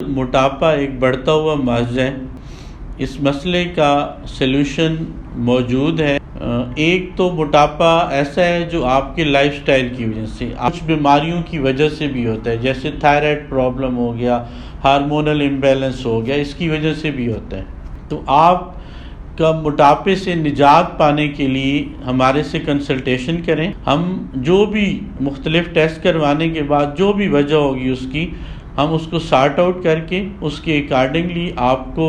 موٹاپا ایک بڑھتا ہوا مرض ہے۔ اس مسئلے کا سلوشن موجود ہے۔ ایک تو موٹاپا ایسا ہے جو آپ کے لائف سٹائل کی وجہ سے، کچھ بیماریوں کی وجہ سے بھی ہوتا ہے، جیسے تھائرائڈ پرابلم ہو گیا، ہارمونل امبیلنس ہو گیا، اس کی وجہ سے بھی ہوتا ہے۔ تو آپ کا موٹاپے سے نجات پانے کے لیے ہمارے سے کنسلٹیشن کریں۔ ہم جو بھی مختلف ٹیسٹ کروانے کے بعد جو بھی وجہ ہوگی اس کی، ہم اس کو سارٹ آؤٹ کر کے اس کے اکارڈنگلی آپ کو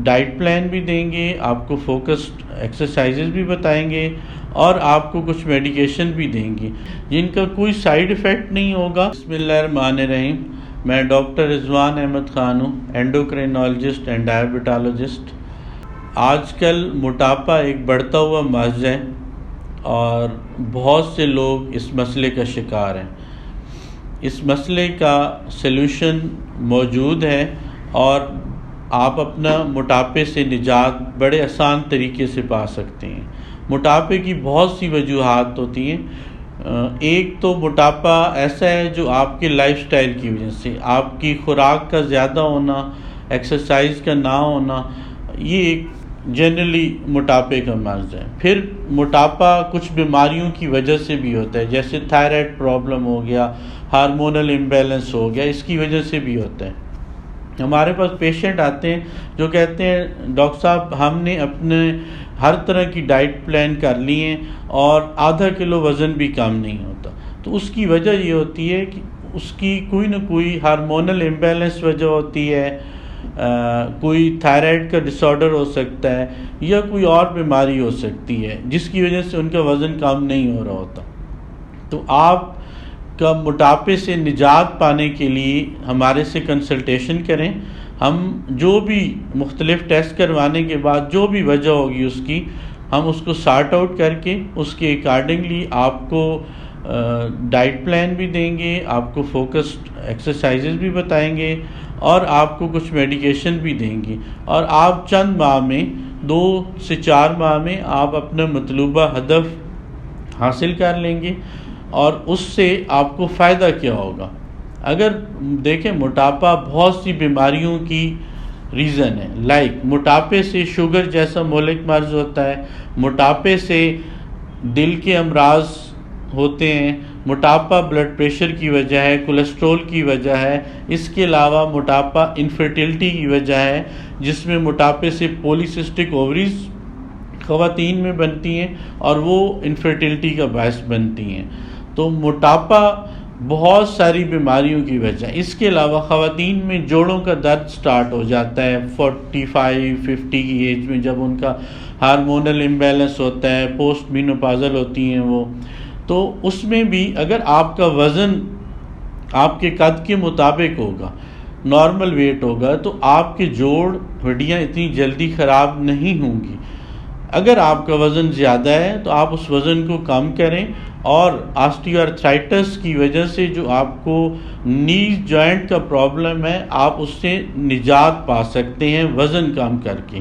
ڈائٹ پلان بھی دیں گے، آپ کو فوکسڈ ایکسرسائزز بھی بتائیں گے اور آپ کو کچھ میڈیکیشن بھی دیں گے جن کا کوئی سائیڈ ایفیکٹ نہیں ہوگا۔ بسم اللہ الرحمن الرحیم۔ میں ڈاکٹر رضوان احمد خان ہوں، اینڈوکرینالوجسٹ اینڈ ڈائبٹالوجسٹ۔ آج کل موٹاپا ایک بڑھتا ہوا مرض ہے اور بہت سے لوگ اس مسئلے کا شکار ہیں۔ اس مسئلے کا سلوشن موجود ہے اور آپ اپنا موٹاپے سے نجات بڑے آسان طریقے سے پا سکتے ہیں۔ موٹاپے کی بہت سی وجوہات ہوتی ہیں۔ ایک تو موٹاپا ایسا ہے جو آپ کے لائف سٹائل کی وجہ سے، آپ کی خوراک کا زیادہ ہونا، ایکسرسائز کا نہ ہونا، یہ ایک جنرلی موٹاپے کا مرض ہے۔ پھر موٹاپا کچھ بیماریوں کی وجہ سے بھی ہوتا ہے، جیسے تھائرائڈ پرابلم ہو گیا، ہارمونل امبیلنس ہو گیا، اس کی وجہ سے بھی ہوتا ہے۔ ہمارے پاس پیشنٹ آتے ہیں جو کہتے ہیں ڈاکٹر صاحب ہم نے اپنے ہر طرح کی ڈائٹ پلان کر لی ہیں اور آدھا کلو وزن بھی کم نہیں ہوتا۔ تو اس کی وجہ یہ ہوتی ہے کہ اس کی کوئی نہ کوئی ہارمونل امبیلنس وجہ ہوتی ہے، کوئی تھائرائڈ کا ڈس آرڈر ہو سکتا ہے یا کوئی اور بیماری ہو سکتی ہے جس کی وجہ سے ان کا وزن کم نہیں ہو رہا ہوتا۔ تو آپ کا موٹاپے سے نجات پانے کے لیے ہمارے سے کنسلٹیشن کریں۔ ہم جو بھی مختلف ٹیسٹ کروانے کے بعد جو بھی وجہ ہوگی اس کی، ہم اس کو سارٹ آؤٹ کر کے اس کے اکارڈنگلی آپ کو ڈائٹ پلان بھی دیں گے، آپ کو فوکسڈ ایکسرسائزز بھی بتائیں گے اور آپ کو کچھ میڈیکیشن بھی دیں گے، اور آپ چند ماہ میں 2 سے 4 ماہ میں آپ اپنا مطلوبہ ہدف حاصل کر لیں گے۔ اور اس سے آپ کو فائدہ کیا ہوگا؟ اگر دیکھیں موٹاپا بہت سی بیماریوں کی ریزن ہے، موٹاپے سے شوگر جیسا مہلک مرض ہوتا ہے، موٹاپے سے دل کے امراض ہوتے ہیں، موٹاپا بلڈ پریشر کی وجہ ہے، کولیسٹرول کی وجہ ہے، اس کے علاوہ موٹاپا انفرٹیلٹی کی وجہ ہے جس میں موٹاپے سے پولیسسٹک اووریز خواتین میں بنتی ہیں اور وہ انفرٹیلٹی کا باعث بنتی ہیں۔ تو موٹاپا بہت ساری بیماریوں کی وجہ ہے۔ اس کے علاوہ خواتین میں جوڑوں کا درد سٹارٹ ہو جاتا ہے 45-50 کی ایج میں، جب ان کا ہارمونل امبیلنس ہوتا ہے، پوسٹ مینوپازل ہوتی ہیں وہ۔ تو اس میں بھی اگر آپ کا وزن آپ کے قد کے مطابق ہوگا، نارمل ویٹ ہوگا، تو آپ کے جوڑ ہڈیاں اتنی جلدی خراب نہیں ہوں گی۔ اگر آپ کا وزن زیادہ ہے تو آپ اس وزن کو کم کریں، اور آسٹیو آرتھرائٹس کی وجہ سے جو آپ کو نیز جوائنٹ کا پرابلم ہے، آپ اس سے نجات پا سکتے ہیں وزن کم کر کے۔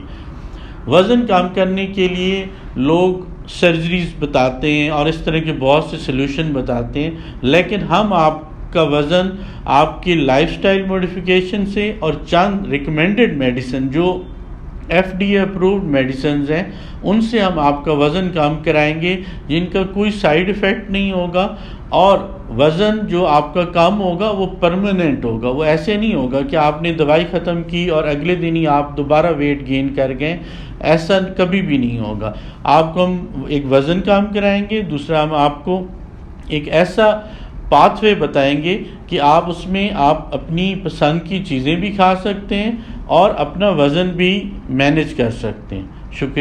وزن کم کرنے کے لیے لوگ سرجریز بتاتے ہیں اور اس طرح کے بہت سے سلوشن بتاتے ہیں، لیکن ہم آپ کا وزن آپ کی لائف سٹائل موڈیفیکیشن سے اور چند ریکمینڈڈ میڈیسن جو FDA اپرووڈ میڈیسنز ہیں ان سے ہم آپ کا وزن کم کرائیں گے جن کا کوئی سائیڈ ایفیکٹ نہیں ہوگا، اور وزن جو آپ کا کم ہوگا وہ پرماننٹ ہوگا۔ وہ ایسے نہیں ہوگا کہ آپ نے دوائی ختم کی اور اگلے دن ہی آپ دوبارہ ویٹ گین کر گئے، ایسا کبھی بھی نہیں ہوگا۔ آپ کو ہم ایک وزن کم کرائیں گے، دوسرا ہم آپ کو ایک ایسا پاتھ وے بتائیں گے کہ آپ اس میں آپ اپنی پسند کی چیزیں بھی کھا سکتے ہیں اور اپنا وزن بھی مینیج کر سکتے ہیں۔ شکریہ۔